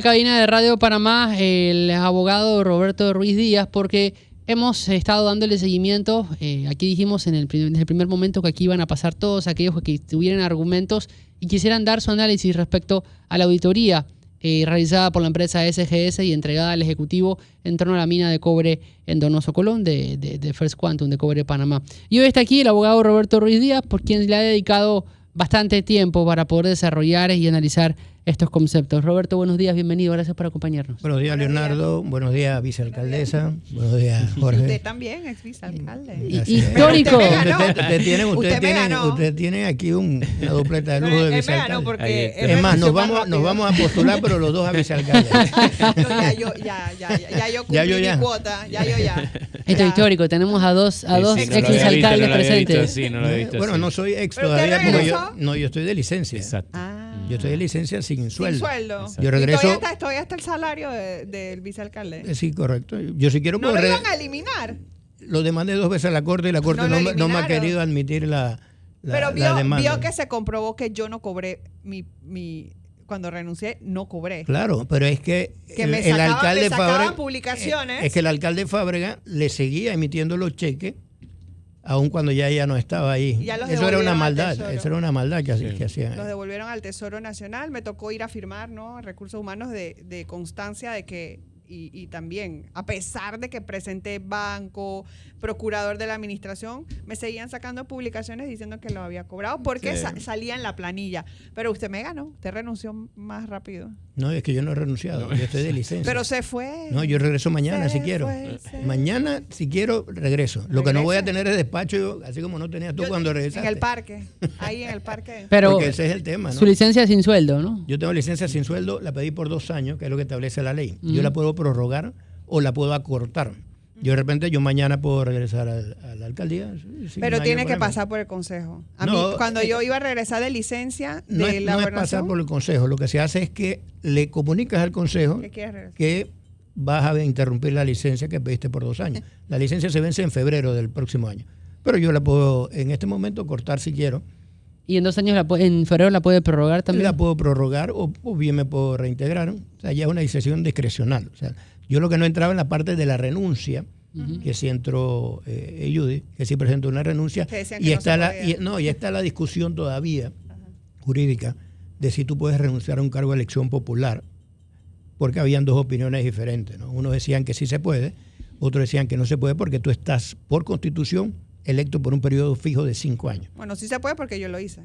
Cabina de Radio Panamá, el abogado Roberto Ruiz Díaz, porque hemos estado dándole seguimiento. Aquí dijimos desde el primer momento que aquí iban a pasar todos aquellos que tuvieran argumentos y quisieran dar su análisis respecto a la auditoría realizada por la empresa SGS y entregada al Ejecutivo en torno a la mina de cobre en Donoso Colón de First Quantum de Cobre Panamá. Y hoy está aquí el abogado Roberto Ruiz Díaz, por quien le ha dedicado bastante tiempo para poder desarrollar y analizar estos conceptos. Roberto, buenos días, bienvenido, gracias por acompañarnos. Buenos días, Leonardo, buenos días, vicealcaldesa, buenos días, Jorge. Usted también, ex vicealcalde. Histórico. Usted tiene aquí una dupleta de lujo de vicealcalde. Porque es más, nos vamos a postular, pero los dos a vicealcalde. Ya yo cumplí mi cuota, Esto es histórico, tenemos a dos ex vicealcaldes presentes. Bueno, no soy ex todavía, porque yo estoy de licencia. Exacto. Yo estoy de licencia sin sueldo. Sin sueldo. Yo regreso. Todavía está el salario del vicealcalde. Sí, correcto. Yo si quiero ¿No lo iban a eliminar? Lo demandé 2 veces a la Corte y la Corte no me ha querido admitir la demanda. Vio que se comprobó que yo no cobré cuando renuncié, no cobré. Claro, pero es que me alcalde sacaban publicaciones. Es que el alcalde Fábrega le seguía emitiendo los cheques aun cuando ya ella no estaba ahí. Eso era una maldad, que hacían. Los devolvieron al Tesoro Nacional. Me tocó ir a firmar, ¿no? Recursos Humanos de constancia de que, y también, a pesar de que presenté banco, procurador de la administración, me seguían sacando publicaciones diciendo que lo había cobrado porque salía en la planilla. Pero usted me ganó, usted renunció más rápido. No, es que yo no he renunciado, yo estoy de licencia. Pero se fue. No, yo regreso mañana si quiero. Mañana, si quiero, regreso. Lo que no voy a tener es despacho, así como no tenías tú cuando regresaste. En el parque, ahí en el parque. Pero porque ese es el tema, ¿no? Su licencia sin sueldo, ¿no? Yo tengo licencia sin sueldo, la pedí por 2 años, que es lo que establece la ley. Yo la puedo prorrogar o la puedo acortar. Yo de repente, mañana puedo regresar a la alcaldía. Pero tiene que pasar por el consejo. Mí, cuando yo iba a regresar de licencia de la gobernación. No es pasar por el consejo. Lo que se hace es que le comunicas al consejo que vas a interrumpir la licencia que pediste por 2 años. La licencia se vence en febrero del próximo año. Pero yo la puedo en este momento cortar si quiero. ¿Y en 2 años en febrero la puede prorrogar también? La puedo prorrogar o bien me puedo reintegrar. O sea, ya es una decisión discrecional. O sea, yo lo que no entraba en la parte de la renuncia, que sí entró Judy, que sí presentó una renuncia, y está la discusión todavía jurídica de si tú puedes renunciar a un cargo de elección popular, porque habían 2 opiniones diferentes, ¿no? Unos decían que sí se puede, otros decían que no se puede porque tú estás por constitución electo por un periodo fijo de 5 años. Bueno, sí se puede porque yo lo hice.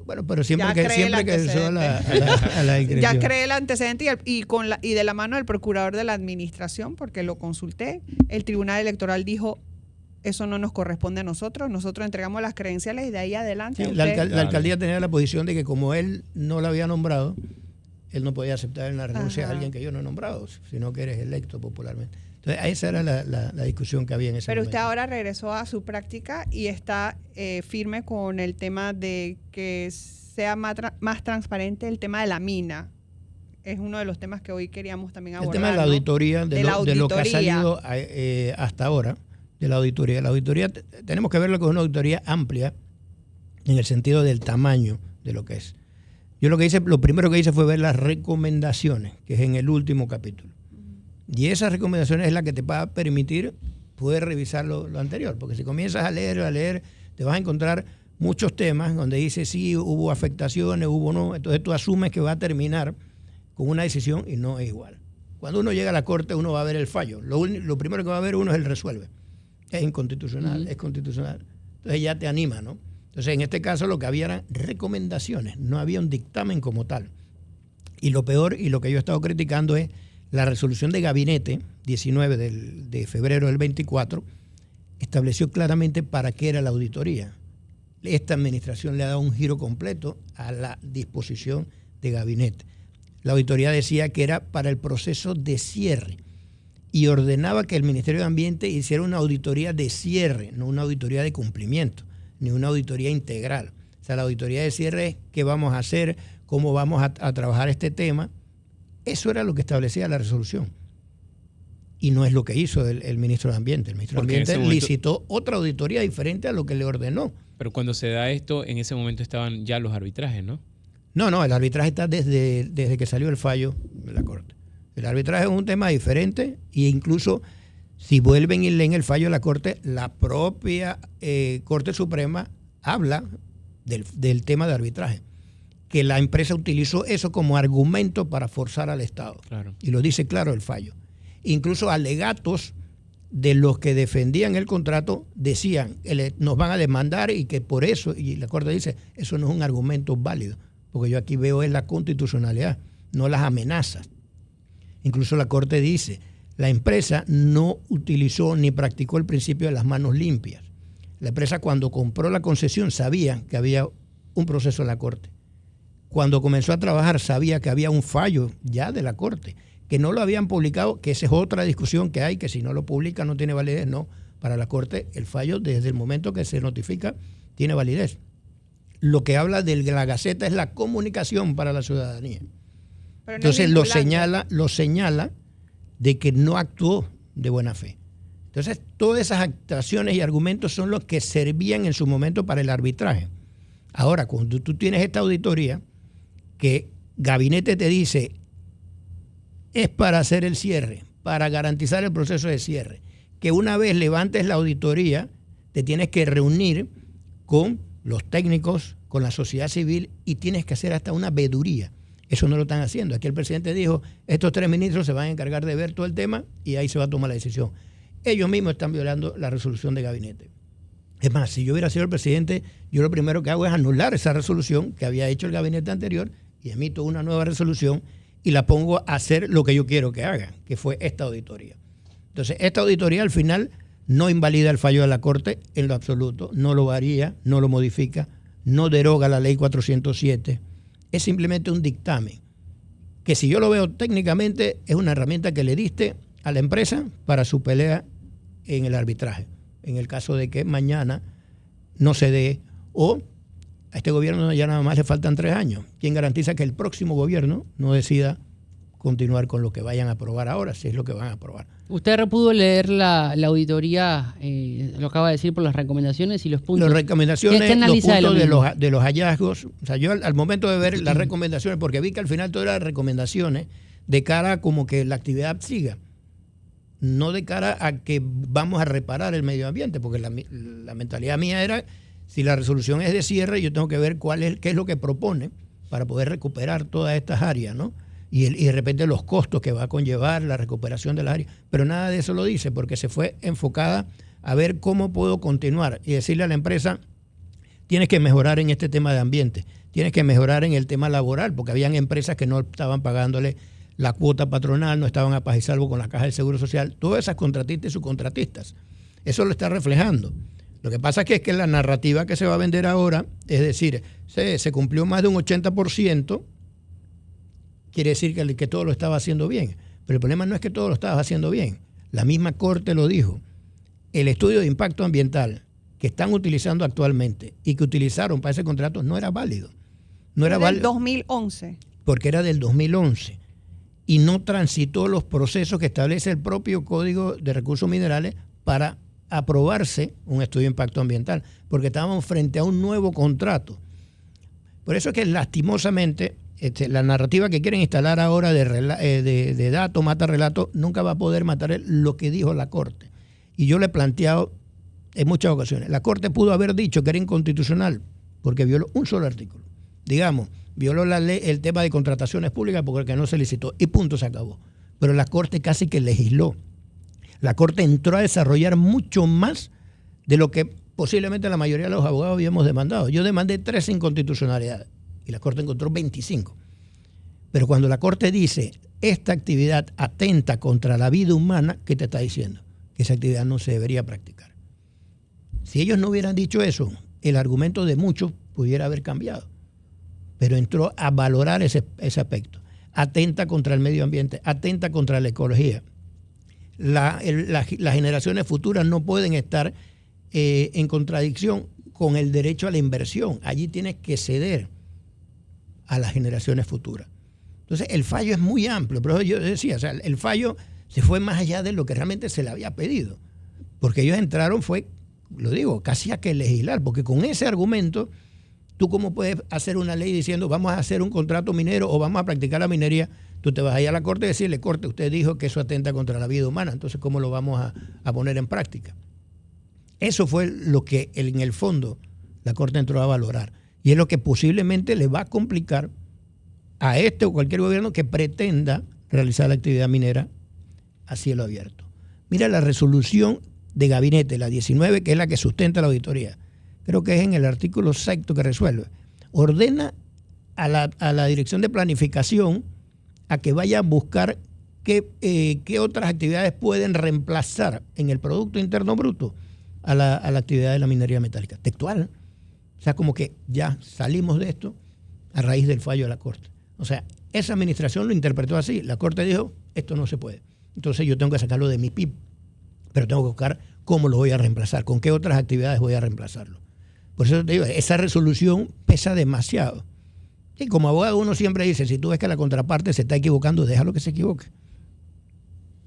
Bueno, pero siempre que eso a la inscripción. Ya creé el antecedente y de la mano del procurador de la administración, porque lo consulté, el Tribunal Electoral dijo, eso no nos corresponde a nosotros entregamos las credenciales y de ahí adelante. Sí, la alcaldía tenía la posición de que como él no la había nombrado, él no podía aceptar en la renuncia a alguien que yo no he nombrado, sino que eres electo popularmente. Entonces, esa era la discusión que había en ese momento. Pero usted ahora regresó a su práctica y está firme con el tema de que sea más transparente el tema de la mina. Es uno de los temas que hoy queríamos también abordar. El tema de la auditoría, de lo que ha salido hasta ahora, de la auditoría. La auditoría, tenemos que verlo como una auditoría amplia en el sentido del tamaño de lo que es. Yo lo primero que hice fue ver las recomendaciones, que es en el último capítulo. Y esas recomendaciones es la que te va a permitir poder revisar lo anterior, porque si comienzas a leer, te vas a encontrar muchos temas donde dice sí, hubo afectaciones, hubo no, entonces tú asumes que va a terminar con una decisión y no es igual. Cuando uno llega a la corte uno va a ver el fallo, lo primero que va a ver uno es el resuelve. Es inconstitucional, es constitucional. Entonces ya te anima, ¿no? Entonces en este caso lo que había eran recomendaciones, no había un dictamen como tal. Y lo peor, y lo que yo he estado criticando es la resolución de gabinete 19 de febrero del 24 estableció claramente para qué era la auditoría. Esta administración le ha dado un giro completo a la disposición de gabinete. La auditoría decía que era para el proceso de cierre y ordenaba que el Ministerio de Ambiente hiciera una auditoría de cierre, no una auditoría de cumplimiento, ni una auditoría integral. O sea, la auditoría de cierre es qué vamos a hacer, cómo vamos a trabajar este tema. Eso era lo que establecía la resolución. Y no es lo que hizo el ministro de Ambiente. El ministro de Ambiente licitó otra auditoría diferente a lo que le ordenó. Pero cuando se da esto, en ese momento estaban ya los arbitrajes, ¿no? No, el arbitraje está desde que salió el fallo de la Corte. El arbitraje es un tema diferente e incluso si vuelven y leen el fallo de la Corte, la propia Corte Suprema habla del tema de arbitraje, que la empresa utilizó eso como argumento para forzar al Estado. Claro. Y lo dice claro el fallo. Incluso alegatos de los que defendían el contrato decían, nos van a demandar y que por eso, y la Corte dice, eso no es un argumento válido, porque yo aquí veo es la constitucionalidad, no las amenazas. Incluso la Corte dice, la empresa no utilizó ni practicó el principio de las manos limpias. La empresa cuando compró la concesión sabía que había un proceso en la Corte. Cuando comenzó a trabajar sabía que había un fallo ya de la Corte, que no lo habían publicado, que esa es otra discusión que hay, que si no lo publica no tiene validez. No, para la Corte el fallo desde el momento que se notifica tiene validez. Lo que habla de la Gaceta es la comunicación para la ciudadanía. Pero no entonces lo señala de que no actuó de buena fe. Entonces todas esas actuaciones y argumentos son los que servían en su momento para el arbitraje. Ahora, cuando tú tienes esta auditoría que Gabinete te dice es para hacer el cierre, para garantizar el proceso de cierre, que una vez levantes la auditoría te tienes que reunir con los técnicos, con la sociedad civil y tienes que hacer hasta una veeduría. Eso no lo están haciendo. Aquí el presidente dijo, estos 3 ministros se van a encargar de ver todo el tema y ahí se va a tomar la decisión. Ellos mismos están violando la resolución de Gabinete. Es más, si yo hubiera sido el presidente, yo lo primero que hago es anular esa resolución que había hecho el Gabinete anterior y emito una nueva resolución y la pongo a hacer lo que yo quiero que haga, que fue esta auditoría. Entonces, esta auditoría al final no invalida el fallo de la Corte en lo absoluto, no lo varía, no lo modifica, no deroga la ley 407, es simplemente un dictamen, que si yo lo veo técnicamente es una herramienta que le diste a la empresa para su pelea en el arbitraje, en el caso de que mañana no se dé o a este gobierno ya nada más le faltan 3 años. ¿Quién garantiza que el próximo gobierno no decida continuar con lo que vayan a aprobar ahora, si es lo que van a aprobar? ¿Usted pudo leer la auditoría, lo acaba de decir, por las recomendaciones y los puntos? Las recomendaciones, ¿Qué los puntos de los hallazgos. O sea, yo al momento de ver las recomendaciones, porque vi que al final todas eran recomendaciones de cara a como que la actividad siga, no de cara a que vamos a reparar el medio ambiente, porque la mentalidad mía era, si la resolución es de cierre, yo tengo que ver qué es lo que propone para poder recuperar todas estas áreas, ¿no? Y de repente los costos que va a conllevar la recuperación de las áreas. Pero nada de eso lo dice, porque se fue enfocada a ver cómo puedo continuar y decirle a la empresa, tienes que mejorar en este tema de ambiente, tienes que mejorar en el tema laboral, porque habían empresas que no estaban pagándole la cuota patronal, no estaban a paz y salvo con la Caja del Seguro Social, todas esas contratistas y subcontratistas. Eso lo está reflejando. Lo que pasa es que la narrativa que se va a vender ahora, es decir, se cumplió más de un 80%, quiere decir que todo lo estaba haciendo bien. Pero el problema no es que todo lo estaba haciendo bien. La misma Corte lo dijo. El estudio de impacto ambiental que están utilizando actualmente y que utilizaron para ese contrato no era válido. No era válido. Del 2011. Porque era del 2011. Y no transitó los procesos que establece el propio Código de Recursos Minerales para aprobarse un estudio de impacto ambiental. Porque estábamos frente a un nuevo contrato. Por eso es que lastimosamente la narrativa que quieren instalar ahora de dato mata relato nunca va a poder matar lo que dijo la Corte. Y yo le he planteado en muchas ocasiones, la Corte pudo haber dicho que era inconstitucional porque violó un solo artículo. Digamos, violó la ley, el tema de contrataciones públicas porque no se licitó y punto, se acabó. Pero la Corte casi que legisló. La Corte entró a desarrollar mucho más de lo que posiblemente la mayoría de los abogados habíamos demandado. Yo demandé 13 inconstitucionalidades y la Corte encontró 25. Pero cuando la Corte dice, esta actividad atenta contra la vida humana, ¿qué te está diciendo? Que esa actividad no se debería practicar. Si ellos no hubieran dicho eso, el argumento de muchos pudiera haber cambiado. Pero entró a valorar ese aspecto. Atenta contra el medio ambiente, atenta contra la ecología. Las generaciones futuras no pueden estar en contradicción con el derecho a la inversión. Allí tienes que ceder a las generaciones futuras. Entonces, el fallo es muy amplio. Pero yo decía, o sea, el fallo se fue más allá de lo que realmente se le había pedido. Porque ellos entraron, lo digo, casi a que legislar, porque con ese argumento ¿Tú cómo puedes hacer una ley diciendo vamos a hacer un contrato minero o vamos a practicar la minería? Tú te vas a ir a la Corte y decirle, Corte, usted dijo que eso atenta contra la vida humana, entonces ¿cómo lo vamos a poner en práctica? Eso fue lo que en el fondo la Corte entró a valorar. Y es lo que posiblemente le va a complicar a este o cualquier gobierno que pretenda realizar la actividad minera a cielo abierto. Mira la resolución de gabinete, la 19, que es la que sustenta la auditoría. Creo que es en el artículo 6 que resuelve. Ordena a la Dirección de Planificación a que vaya a buscar qué otras actividades pueden reemplazar en el Producto Interno Bruto a la actividad de la minería metálica. Textual. O sea, como que ya salimos de esto a raíz del fallo de la Corte. O sea, esa administración lo interpretó así. La Corte dijo, esto no se puede. Entonces yo tengo que sacarlo de mi PIB, pero tengo que buscar cómo lo voy a reemplazar, con qué otras actividades voy a reemplazarlo. Por eso te digo, esa resolución pesa demasiado. Y como abogado uno siempre dice, si tú ves que la contraparte se está equivocando, déjalo que se equivoque.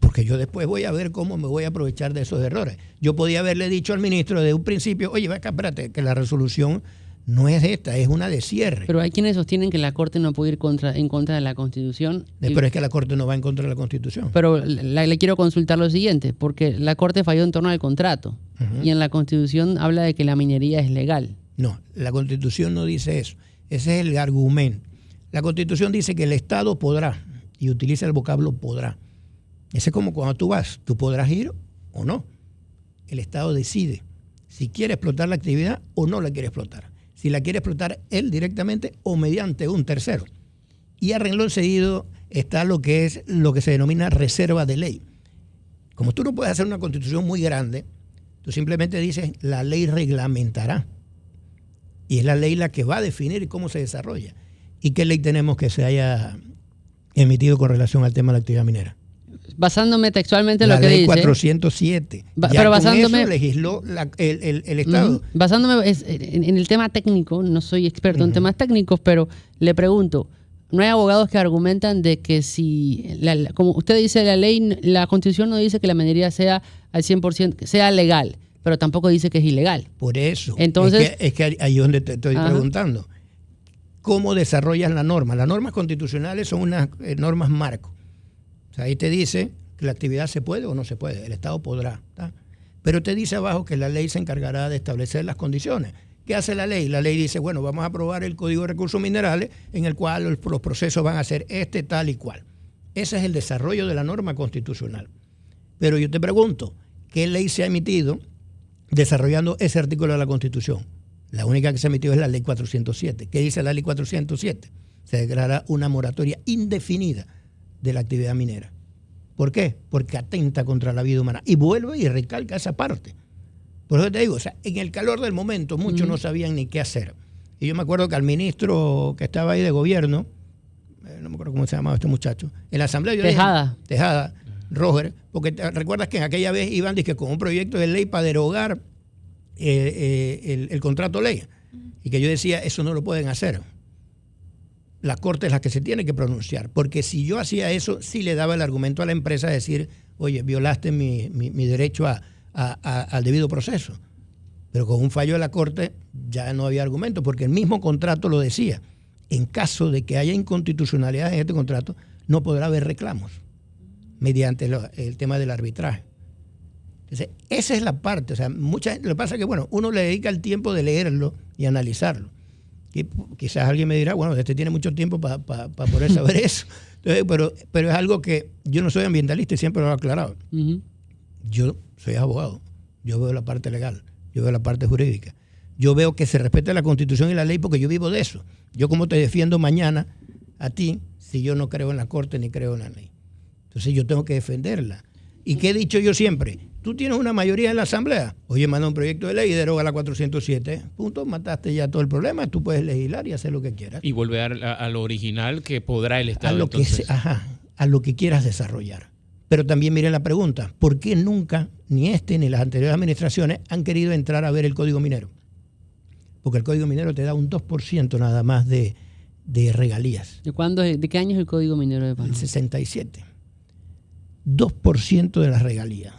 Porque yo después voy a ver cómo me voy a aprovechar de esos errores. Yo podía haberle dicho al ministro de un principio, oye, acá, espérate, que la resolución no es esta, es una de cierre. Pero hay quienes sostienen que la Corte no puede ir en contra de la Constitución. Pero es que la Corte no va en contra de la Constitución. Pero le quiero consultar lo siguiente, porque la Corte falló en torno al contrato. Y en la Constitución habla de que la minería es legal. No, la Constitución no dice eso. Ese es el argumento. La Constitución dice que el Estado podrá, y utiliza el vocablo podrá. Ese es como cuando tú vas, tú podrás ir o no. El Estado decide si quiere explotar la actividad o no la quiere explotar. Si la quiere explotar él directamente o mediante un tercero. Y a renglón seguido está lo que se denomina reserva de ley. Como tú no puedes hacer una constitución muy grande, tú simplemente dices la ley reglamentará. Y es la ley la que va a definir cómo se desarrolla. ¿Y qué ley tenemos que se haya emitido con relación al tema de la actividad minera? Basándome textualmente en lo que dice. dice. La ley 407. Pero basándome, eso legisló el Estado. Basándome en el tema técnico, no soy experto en temas técnicos, pero le pregunto, ¿no hay abogados que argumentan de que si, como usted dice, la ley, la Constitución no dice que la minería sea al 100%, sea legal, pero tampoco dice que es ilegal? Por eso. Entonces, es que ahí es donde te estoy preguntando. ¿Cómo desarrollan la norma? Las normas constitucionales son unas normas marco. O sea, ahí te dice que la actividad se puede o no se puede. El Estado podrá. ¿Tá? Pero te dice abajo que la ley se encargará de establecer las condiciones. ¿Qué hace la ley? La ley dice, bueno, vamos a aprobar el Código de Recursos Minerales en el cual los procesos van a ser tal y cual. Ese es el desarrollo de la norma constitucional. Pero yo te pregunto, ¿qué ley se ha emitido desarrollando ese artículo de la Constitución? La única que se ha emitido es la Ley 407. ¿Qué dice la Ley 407? Se declara una moratoria indefinida de la actividad minera. ¿Por qué? Porque atenta contra la vida humana. Y vuelve y recalca esa parte. Por eso te digo, o sea, en el calor del momento muchos no sabían ni qué hacer. Y yo me acuerdo que al ministro que estaba ahí de gobierno, no me acuerdo cómo se llamaba este muchacho, en la asamblea yo Tejada, Roger, porque recuerdas que en aquella vez iban con un proyecto de ley para derogar el contrato ley. Y que yo decía, eso no lo pueden hacer. La Corte es la que se tiene que pronunciar. Porque si yo hacía eso, sí le daba el argumento a la empresa de decir, oye, violaste mi derecho al debido proceso. Pero con un fallo de la Corte ya no había argumento, porque el mismo contrato lo decía. En caso de que haya inconstitucionalidad en este contrato, no podrá haber reclamos mediante el tema del arbitraje. Entonces, esa es la parte. O sea, lo que pasa es que, bueno, uno le dedica el tiempo de leerlo y analizarlo. Y quizás alguien me dirá, bueno, este tiene mucho tiempo para poder saber eso. Entonces, pero es algo que yo no soy ambientalista y siempre lo he aclarado. Yo soy abogado. Yo veo la parte legal. Yo veo la parte jurídica. Yo veo que se respete la Constitución y la ley porque yo vivo de eso. Yo como te defiendo mañana a ti si yo no creo en la Corte ni creo en la ley. Entonces yo tengo que defenderla. ¿Y qué he dicho yo siempre? Tú tienes una mayoría en la Asamblea. Oye, manda un proyecto de ley y deroga la 407. Punto, mataste ya todo el problema. Tú puedes legislar y hacer lo que quieras. Y volver a lo original que podrá el Estado. A lo que quieras desarrollar. Pero también miren la pregunta. ¿Por qué nunca, ni ni las anteriores administraciones, han querido entrar a ver el Código Minero? Porque el Código Minero te da un 2% nada más de regalías. ¿De qué año es el Código Minero de Panamá? El 67. 2% de las regalías.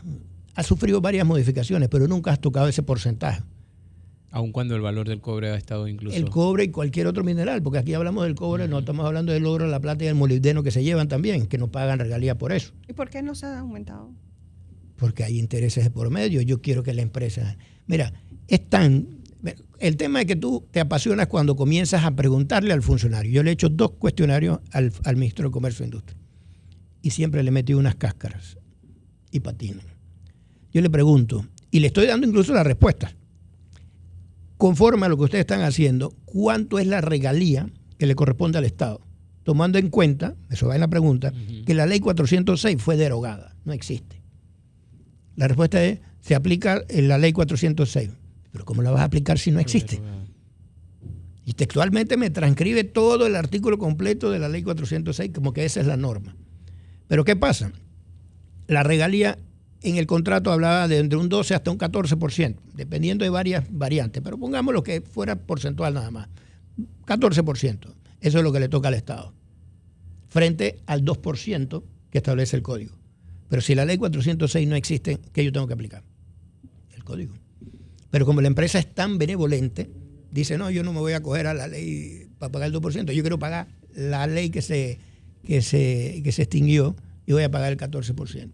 Ha sufrido varias modificaciones, pero nunca has tocado ese porcentaje. Aun cuando el valor del cobre ha estado incluso... El cobre y cualquier otro mineral, porque aquí hablamos del cobre, no estamos hablando del oro, la plata y el molibdeno que se llevan también, que no pagan regalías por eso. ¿Y por qué no se ha aumentado? Porque hay intereses de por medio. Yo quiero que la empresa... Mira, el tema es que tú te apasionas cuando comienzas a preguntarle al funcionario. Yo le he hecho 2 cuestionarios al ministro de Comercio e Industria y siempre le he metido unas cáscaras y patino. Yo le pregunto, y le estoy dando incluso la respuesta, conforme a lo que ustedes están haciendo, ¿cuánto es la regalía que le corresponde al Estado? Tomando en cuenta, eso va en la pregunta, que la ley 406 fue derogada, no existe. La respuesta es, se aplica en la ley 406. Pero ¿cómo la vas a aplicar si no existe? Y textualmente me transcribe todo el artículo completo de la ley 406 como que esa es la norma. Pero ¿qué pasa? La regalía en el contrato hablaba de entre un 12 hasta un 14%, dependiendo de varias variantes, pero pongamos lo que fuera porcentual nada más. 14%, eso es lo que le toca al Estado, frente al 2% que establece el código. Pero si la ley 406 no existe, ¿qué yo tengo que aplicar? El código. Pero como la empresa es tan benevolente, dice, no, yo no me voy a coger a la ley para pagar el 2%, yo quiero pagar la ley que se extinguió y voy a pagar el 14%.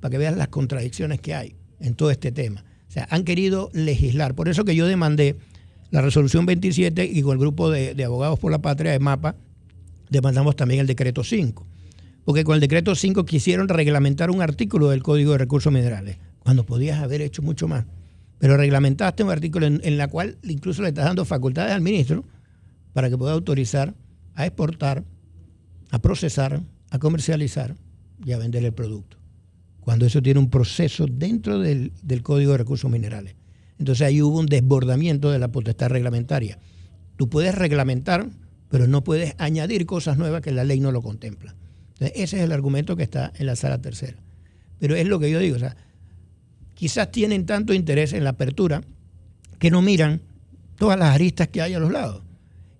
Para que vean las contradicciones que hay en todo este tema. O sea, han querido legislar. Por eso que yo demandé la resolución 27 y con el grupo de Abogados por la Patria de MAPA demandamos también el decreto 5. Porque con el decreto 5 quisieron reglamentar un artículo del Código de Recursos Minerales, cuando podías haber hecho mucho más. Pero reglamentaste un artículo en la cual incluso le estás dando facultades al ministro para que pueda autorizar a exportar, a procesar, a comercializar y a vender el producto, cuando eso tiene un proceso dentro del Código de Recursos Minerales. Entonces ahí hubo un desbordamiento de la potestad reglamentaria. Tú puedes reglamentar, pero no puedes añadir cosas nuevas que la ley no lo contempla. Entonces ese es el argumento que está en la sala tercera. Pero es lo que yo digo, o sea, quizás tienen tanto interés en la apertura que no miran todas las aristas que hay a los lados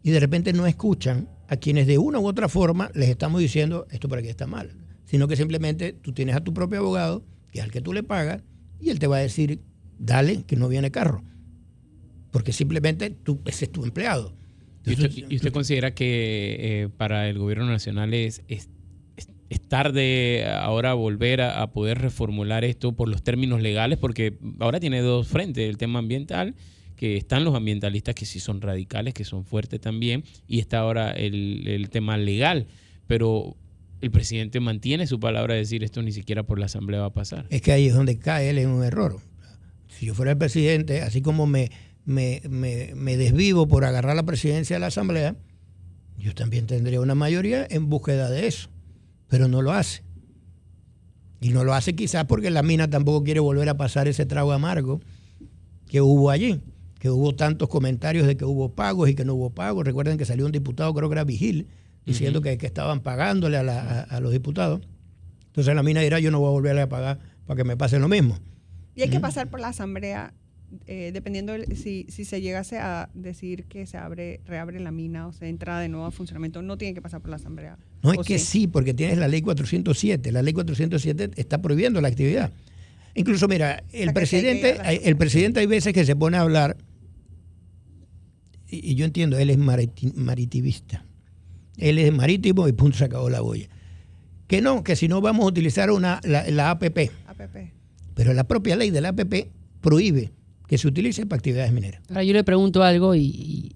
y de repente no escuchan a quienes de una u otra forma les estamos diciendo esto por aquí está mal, sino que simplemente tú tienes a tu propio abogado, que es al que tú le pagas, y él te va a decir, dale, que no viene carro, porque simplemente ese es tu empleado. Entonces, ¿Y usted considera que para el gobierno nacional es tarde ahora volver a poder reformular esto por los términos legales? Porque ahora tiene 2 frentes, el tema ambiental, que están los ambientalistas que sí son radicales, que son fuertes también, y está ahora el tema legal. Pero el presidente mantiene su palabra de decir esto ni siquiera por la Asamblea va a pasar. Es que ahí es donde cae él en un error. Si yo fuera el presidente, así como me desvivo por agarrar la presidencia de la Asamblea, yo también tendría una mayoría en búsqueda de eso. Pero no lo hace. Y no lo hace quizás porque la mina tampoco quiere volver a pasar ese trago amargo que hubo allí, que hubo tantos comentarios de que hubo pagos y que no hubo pagos. Recuerden que salió un diputado, creo que era Vigil, diciendo que estaban pagándole a los diputados. Entonces la mina dirá, yo no voy a volverle a pagar para que me pase lo mismo. Y hay que pasar por la Asamblea, dependiendo si se llegase a decir que reabre la mina o se entra de nuevo a funcionamiento, no tiene que pasar por la Asamblea. No, es que sí, porque tienes la ley 407. La ley 407 está prohibiendo la actividad. Incluso, mira, el presidente hay veces que se pone a hablar, y yo entiendo, él es maritimista. Él es marítimo y punto, se acabó la boya. Que si no vamos a utilizar la APP. Pero la propia ley de la APP prohíbe que se utilice para actividades mineras. Ahora yo le pregunto algo y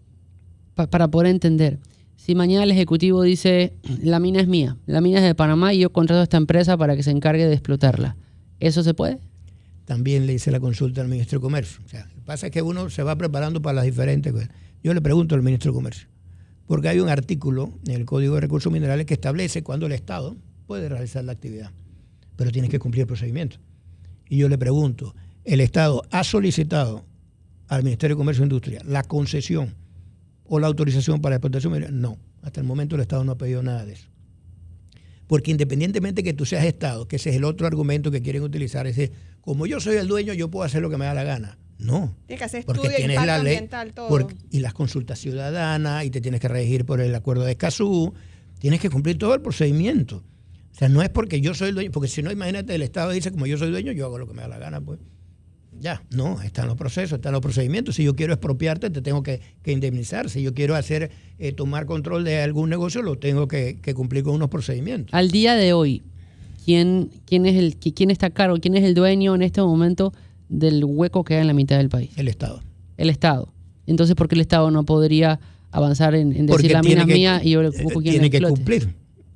para poder entender. Si mañana el Ejecutivo dice, la mina es mía, la mina es de Panamá y yo contrato a esta empresa para que se encargue de explotarla, ¿eso se puede? También le hice la consulta al ministro de Comercio. O sea, lo que pasa es que uno se va preparando para las diferentes cosas. Yo le pregunto al ministro de Comercio, porque hay un artículo en el Código de Recursos Minerales que establece cuándo el Estado puede realizar la actividad, pero tiene que cumplir el procedimiento. Y yo le pregunto, ¿el Estado ha solicitado al Ministerio de Comercio e Industria la concesión o la autorización para la explotación minera? No, hasta el momento el Estado no ha pedido nada de eso. Porque independientemente que tú seas Estado, que ese es el otro argumento que quieren utilizar, es decir, como yo soy el dueño, yo puedo hacer lo que me da la gana. No, tienes que hacer porque estudio, tienes la ley ambiental, todo. Y las consultas ciudadanas, y te tienes que regir por el acuerdo de Escazú, tienes que cumplir todo el procedimiento. O sea, no es porque yo soy el dueño, porque si no, imagínate, el Estado dice, como yo soy dueño, yo hago lo que me da la gana, pues. Ya, no, están los procesos, están los procedimientos. Si yo quiero expropiarte, te tengo que indemnizar. Si yo quiero tomar control de algún negocio, lo tengo que cumplir con unos procedimientos. Al día de hoy, ¿quién está a cargo, quién es el dueño en este momento del hueco que hay en la mitad del país? El Estado. El Estado. Entonces, ¿por qué el Estado no podría avanzar en decir Porque la mina es mía y yo le busco quién tiene que explote? cumplir.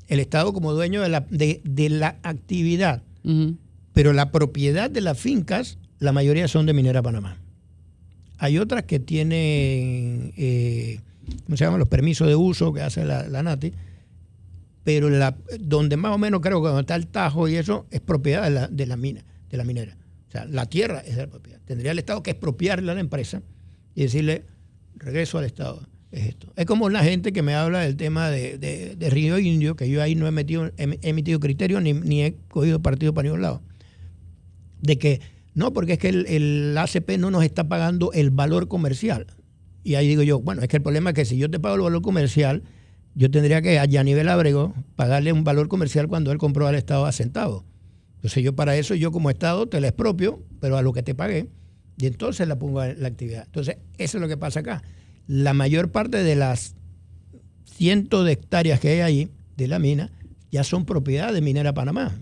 El Estado como dueño de la actividad. Uh-huh. Pero la propiedad de las fincas, la mayoría son de Minera Panamá. Hay otras que tienen, ¿cómo se llaman? Los permisos de uso que hace la NATI, pero donde más o menos creo que donde está el Tajo y eso es propiedad de la minera. O sea, la tierra es de la propiedad. Tendría el Estado que expropiarle a la empresa y decirle, regreso al Estado. Es esto. Es como la gente que me habla del tema de Río Indio, que yo ahí no he emitido criterio ni he cogido partido para ningún lado. De que no, porque es que el ACP no nos está pagando el valor comercial. Y ahí digo yo, bueno, es que el problema es que si yo te pago el valor comercial, yo tendría que a Yanivel Ábrego pagarle un valor comercial cuando él compró al Estado a centavos. Entonces yo para eso, yo como Estado te la expropio, pero a lo que te pagué, y entonces la pongo en la actividad. Entonces eso es lo que pasa acá. La mayor parte de las cientos de hectáreas que hay ahí de la mina ya son propiedad de Minera Panamá.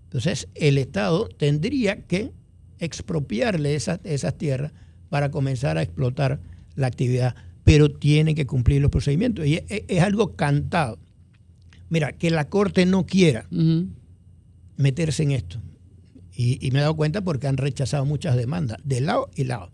Entonces, el Estado tendría que expropiarle esas tierras para comenzar a explotar la actividad, pero tiene que cumplir los procedimientos. Y es algo cantado. Mira, que la Corte no quiera meterse en esto. Y me he dado cuenta porque han rechazado muchas demandas, de lado y lado.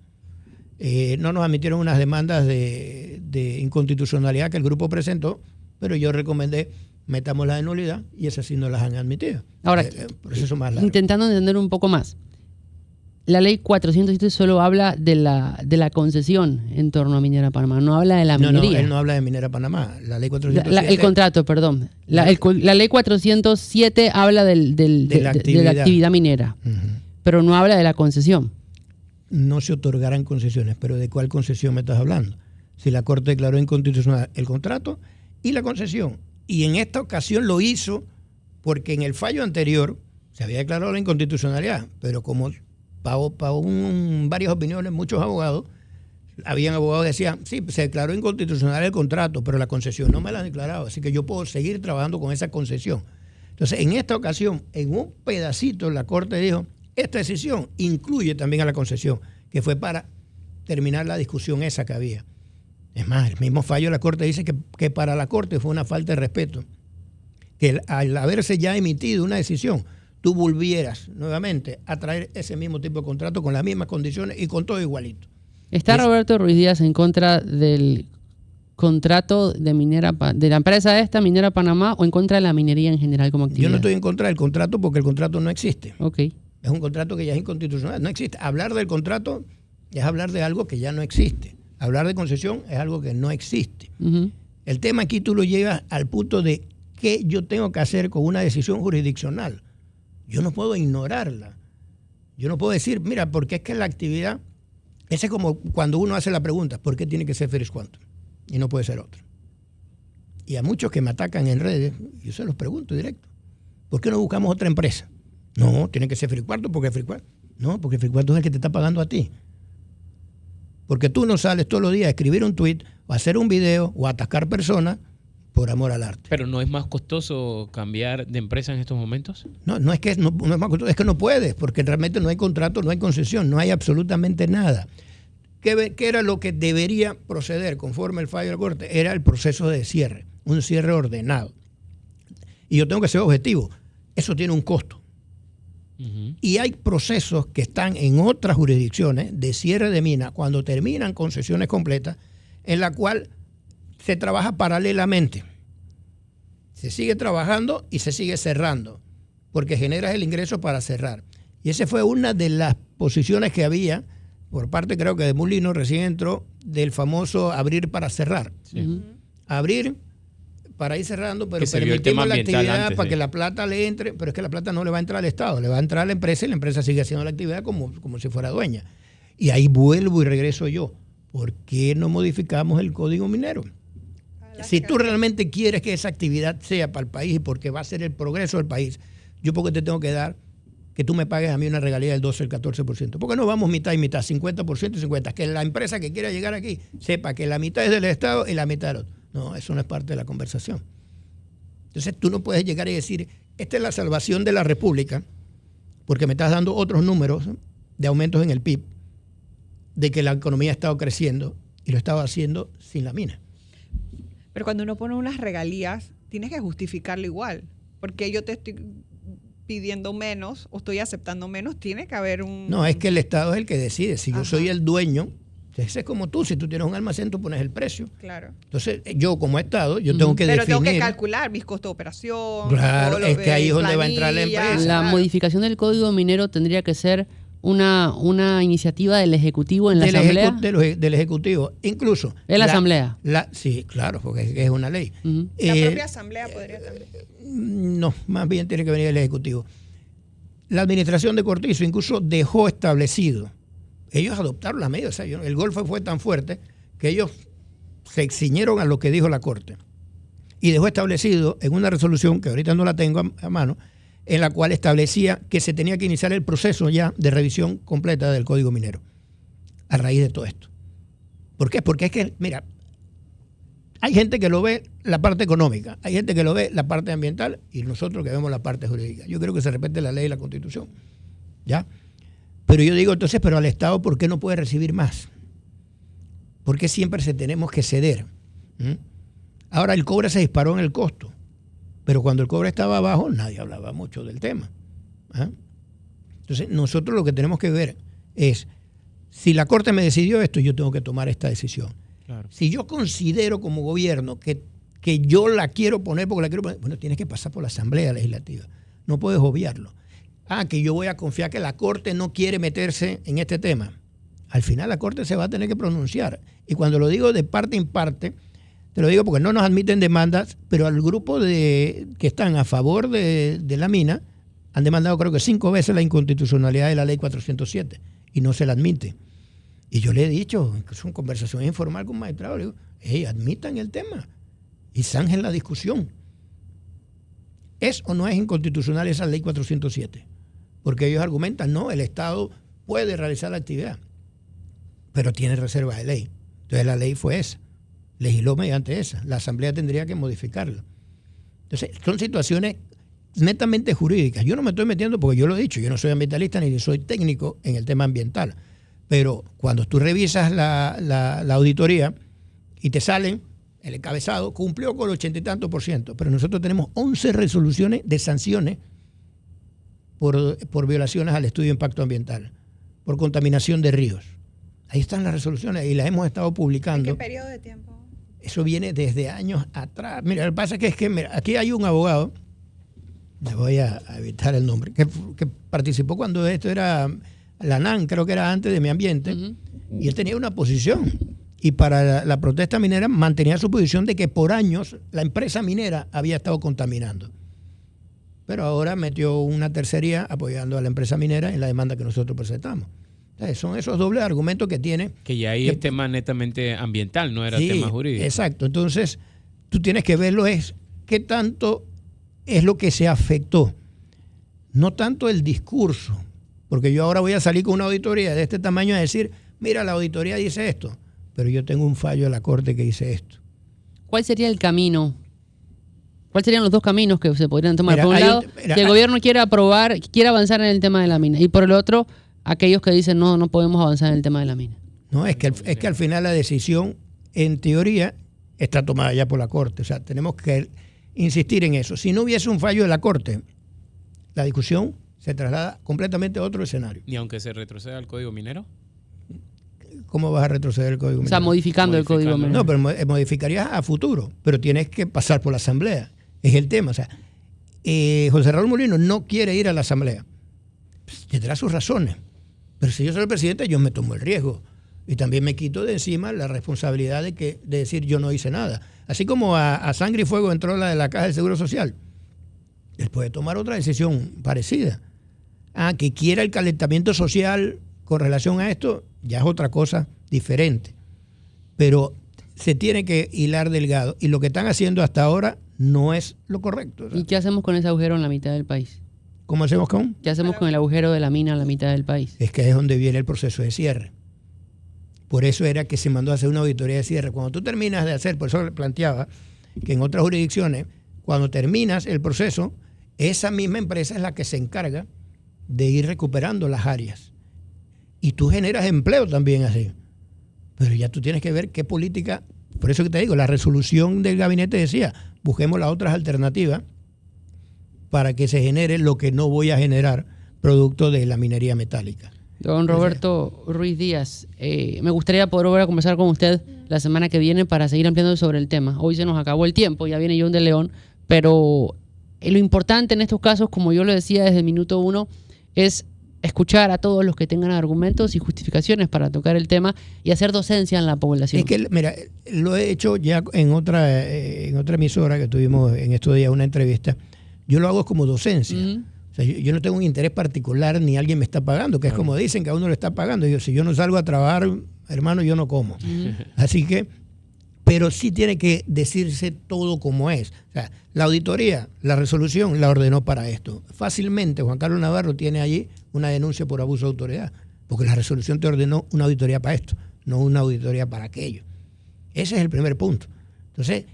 No nos admitieron unas demandas de inconstitucionalidad que el grupo presentó, pero yo recomendé metamos la de nulidad y esas sí no las han admitido. Ahora, proceso más largo. Intentando entender un poco más, la ley 407 solo habla de la concesión en torno a Minera Panamá, no habla de la minería. No, él no habla de Minera Panamá. La ley 407... el contrato, perdón. La ley 407 habla de la actividad minera, pero no habla de la concesión. No se otorgarán concesiones, pero ¿de cuál concesión me estás hablando? Si la Corte declaró inconstitucional el contrato y la concesión. Y en esta ocasión lo hizo porque en el fallo anterior se había declarado la inconstitucionalidad, pero como pagó varias opiniones, muchos abogados, habían abogados que decían, sí, se declaró inconstitucional el contrato, pero la concesión no me la han declarado, así que yo puedo seguir trabajando con esa concesión. Entonces, en esta ocasión, en un pedacito, la Corte dijo, esta decisión incluye también a la concesión, que fue para terminar la discusión esa que había. Es más, el mismo fallo de la Corte dice que para la Corte fue una falta de respeto. Que al haberse ya emitido una decisión, tú volvieras nuevamente a traer ese mismo tipo de contrato con las mismas condiciones y con todo igualito. ¿Está Roberto Ruiz Díaz en contra del contrato de la empresa esta, Minera Panamá, o en contra de la minería en general como actividad? Yo no estoy en contra del contrato porque el contrato no existe. Okay. Es un contrato que ya es inconstitucional. No existe. Hablar del contrato es hablar de algo que ya no existe. Hablar de concesión es algo que no existe. Uh-huh. El tema aquí tú lo llevas al punto de qué yo tengo que hacer con una decisión jurisdiccional. Yo no puedo ignorarla. Yo no puedo decir, mira, porque es que la actividad, ese es como cuando uno hace la pregunta, ¿por qué tiene que ser First Quantum? Y no puede ser otro. Y a muchos que me atacan en redes, yo se los pregunto directo, ¿por qué no buscamos otra empresa? No, tiene que ser First Quantum porque First Quantum. No, porque First Quantum es el que te está pagando a ti. Porque tú no sales todos los días a escribir un tweet o a hacer un video o a atacar personas por amor al arte. ¿Pero no es más costoso cambiar de empresa en estos momentos? No es que no es más costoso, es que no puedes, porque realmente no hay contrato, no hay concesión, no hay absolutamente nada. ¿Qué era lo que debería proceder conforme el fallo de la Corte? Era el proceso de cierre, un cierre ordenado. Y yo tengo que ser objetivo, eso tiene un costo. Uh-huh. Y hay procesos que están en otras jurisdicciones de cierre de mina cuando terminan concesiones completas, en la cual se trabaja paralelamente. Se sigue trabajando y se sigue cerrando, porque generas el ingreso para cerrar. Y esa fue una de las posiciones que había, por parte creo que de Mulino, recién entró, del famoso abrir para cerrar. Sí. Uh-huh. Abrir para ir cerrando, pero permitimos la actividad antes, para que la plata le entre, pero es que la plata no le va a entrar al Estado, le va a entrar a la empresa y la empresa sigue haciendo la actividad como si fuera dueña. Y ahí vuelvo y regreso yo. ¿Por qué no modificamos el Código Minero? Si tú realmente quieres que esa actividad sea para el país y porque va a ser el progreso del país, yo porque te tengo que dar que tú me pagues a mí una regalía del 12 o el 14%. ¿Por qué no vamos mitad y mitad, 50% y 50%? Que la empresa que quiera llegar aquí sepa que la mitad es del Estado y la mitad del otro. No, eso no es parte de la conversación. Entonces tú no puedes llegar y decir, esta es la salvación de la República, porque me estás dando otros números de aumentos en el PIB, de que la economía ha estado creciendo y lo estaba haciendo sin la mina. Pero cuando uno pone unas regalías, tienes que justificarlo igual, porque yo te estoy pidiendo menos o estoy aceptando menos, tiene que haber un... No, es que el Estado es el que decide. Si yo soy el dueño, ese es como tú, si tú tienes un almacén, tú pones el precio. Claro. Entonces, yo como Estado, yo tengo que definir... Pero tengo que calcular mis costos de operación. Claro, es que ahí es donde va a entrar la empresa. La modificación del Código Minero tendría que ser una iniciativa del Ejecutivo en la Asamblea. Del Ejecutivo, incluso. ¿En la Asamblea? Sí, claro, porque es una ley. La propia Asamblea podría también. No, más bien tiene que venir el Ejecutivo. La administración de Cortizo incluso dejó establecido, ellos adoptaron las medidas, o sea, el golpe fue tan fuerte que ellos se ciñeron a lo que dijo la Corte y dejó establecido en una resolución que ahorita no la tengo a mano, en la cual establecía que se tenía que iniciar el proceso ya de revisión completa del Código Minero a raíz de todo esto. ¿Por qué? Porque es que, mira, hay gente que lo ve la parte económica, hay gente que lo ve la parte ambiental y nosotros que vemos la parte jurídica. Yo creo que se respete la ley y la Constitución, ¿ya? Pero yo digo entonces, pero al Estado, ¿por qué no puede recibir más? ¿Por qué siempre tenemos que ceder? Ahora el cobre se disparó en el costo, pero cuando el cobre estaba abajo nadie hablaba mucho del tema. Entonces nosotros lo que tenemos que ver es, si la Corte me decidió esto, yo tengo que tomar esta decisión. Claro. Si yo considero como gobierno que yo la quiero poner porque la quiero poner, bueno, tienes que pasar por la Asamblea Legislativa. No puedes obviarlo. Que yo voy a confiar que la Corte no quiere meterse en este tema. Al final la Corte se va a tener que pronunciar. Y cuando lo digo de parte en parte, te lo digo porque no nos admiten demandas, pero al grupo que están a favor de la mina han demandado creo que 5 veces la inconstitucionalidad de la ley 407 y no se la admite. Y yo le he dicho, es una conversación informal con un magistrado, le digo, admitan el tema y zanjen la discusión. ¿Es o no es inconstitucional esa ley 407? Porque ellos argumentan, no, el Estado puede realizar la actividad, pero tiene reserva de ley. Entonces la ley fue esa, legisló mediante esa. La Asamblea tendría que modificarla. Entonces son situaciones netamente jurídicas. Yo no me estoy metiendo, porque yo lo he dicho, yo no soy ambientalista ni soy técnico en el tema ambiental. Pero cuando tú revisas la auditoría y te salen, el encabezado cumplió con el 80 y tanto %, pero nosotros tenemos 11 resoluciones de sanciones por violaciones al estudio de impacto ambiental, por contaminación de ríos. Ahí están las resoluciones y las hemos estado publicando. ¿En qué periodo de tiempo? Eso viene desde años atrás. Mira, lo que pasa es que mira, aquí hay un abogado, le voy a evitar el nombre, que participó cuando esto era la NAN, creo que era antes de Medio Ambiente, y él tenía una posición. Y para la protesta minera mantenía su posición de que por años la empresa minera había estado contaminando. Pero ahora metió una tercería apoyando a la empresa minera en la demanda que nosotros presentamos. Entonces, son esos dobles argumentos que tiene. Que ya ahí es tema netamente ambiental, no era tema jurídico. Exacto. Entonces, tú tienes que verlo es qué tanto es lo que se afectó. No tanto el discurso. Porque yo ahora voy a salir con una auditoría de este tamaño a decir, mira, la auditoría dice esto, pero yo tengo un fallo de la Corte que dice esto. ¿Cuál sería el camino? ¿Cuáles serían los dos caminos que se podrían tomar? Por un lado, que el gobierno quiera aprobar, quiera avanzar en el tema de la mina. Y por el otro, aquellos que dicen, no podemos avanzar en el tema de la mina. No, es que al final la decisión, en teoría, está tomada ya por la Corte. O sea, tenemos que insistir en eso. Si no hubiese un fallo de la Corte, la discusión se traslada completamente a otro escenario. ¿Ni aunque se retroceda el Código Minero? ¿Cómo vas a retroceder el Código Minero? O sea, modificando el Código Minero. No, pero modificarías a futuro, pero tienes que pasar por la Asamblea. Es el tema. O sea, José Raúl Mulino no quiere ir a la Asamblea. Pues, tendrá sus razones. Pero si yo soy el presidente, yo me tomo el riesgo. Y también me quito de encima la responsabilidad de decir yo no hice nada. Así como a sangre y fuego entró la de la Caja del Seguro Social. Él puede tomar otra decisión parecida. Que quiera el calentamiento social con relación a esto, ya es otra cosa diferente. Pero se tiene que hilar delgado. Y lo que están haciendo hasta ahora no es lo correcto. ¿Y qué hacemos con ese agujero en la mitad del país? ¿Cómo hacemos con? ¿Qué hacemos con el agujero de la mina a la mitad del país? Es que es donde viene el proceso de cierre. Por eso era que se mandó a hacer una auditoría de cierre. Cuando tú terminas de hacer, por eso planteaba que en otras jurisdicciones, cuando terminas el proceso, esa misma empresa es la que se encarga de ir recuperando las áreas. Y tú generas empleo también así. Pero ya tú tienes que ver qué política. Por eso que te digo, la resolución del gabinete decía, busquemos las otras alternativas para que se genere lo que no voy a generar producto de la minería metálica. Don Roberto Ruiz Díaz, me gustaría poder volver a conversar con usted la semana que viene para seguir ampliando sobre el tema. Hoy se nos acabó el tiempo, ya viene John de León, pero lo importante en estos casos, como yo lo decía desde el minuto 1, es escuchar a todos los que tengan argumentos y justificaciones para tocar el tema y hacer docencia en la población. Es que, mira, lo he hecho ya en otra emisora que tuvimos en estos días, una entrevista. Yo lo hago como docencia. O sea, yo no tengo un interés particular ni alguien me está pagando, que es como dicen que a uno le está pagando. Si yo no salgo a trabajar, hermano, yo no como. Así que, pero sí tiene que decirse todo como es. O sea, la auditoría, la resolución la ordenó para esto. Fácilmente Juan Carlos Navarro tiene allí una denuncia por abuso de autoridad, porque la resolución te ordenó una auditoría para esto, no una auditoría para aquello. Ese es el primer punto. Entonces,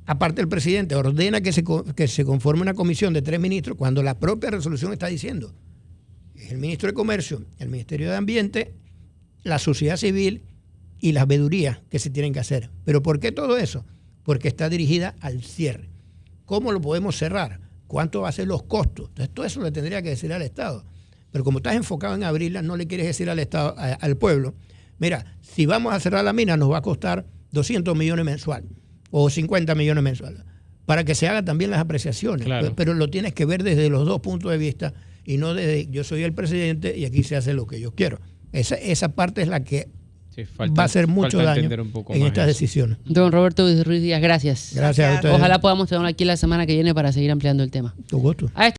aparte el presidente ordena que se conforme una comisión de 3 ministros cuando la propia resolución está diciendo el ministro de Comercio, el Ministerio de Ambiente, la sociedad civil y las veedurías que se tienen que hacer. ¿Pero por qué todo eso? Porque está dirigida al cierre. ¿Cómo lo podemos cerrar? ¿Cuánto va a ser los costos? Entonces todo eso le tendría que decir al Estado. Pero como estás enfocado en abrirla, no le quieres decir al Estado, al pueblo, mira, si vamos a cerrar la mina nos va a costar 200 millones mensual o 50 millones mensuales, para que se hagan también las apreciaciones. Claro. Pero lo tienes que ver desde los dos puntos de vista y no desde yo soy el presidente y aquí se hace lo que yo quiero. Esa parte es la que va a hacer mucho daño en estas decisiones. Don Roberto Ruiz Díaz, gracias. Gracias a ustedes. Ojalá podamos tenerlo aquí la semana que viene para seguir ampliando el tema. Tu gusto.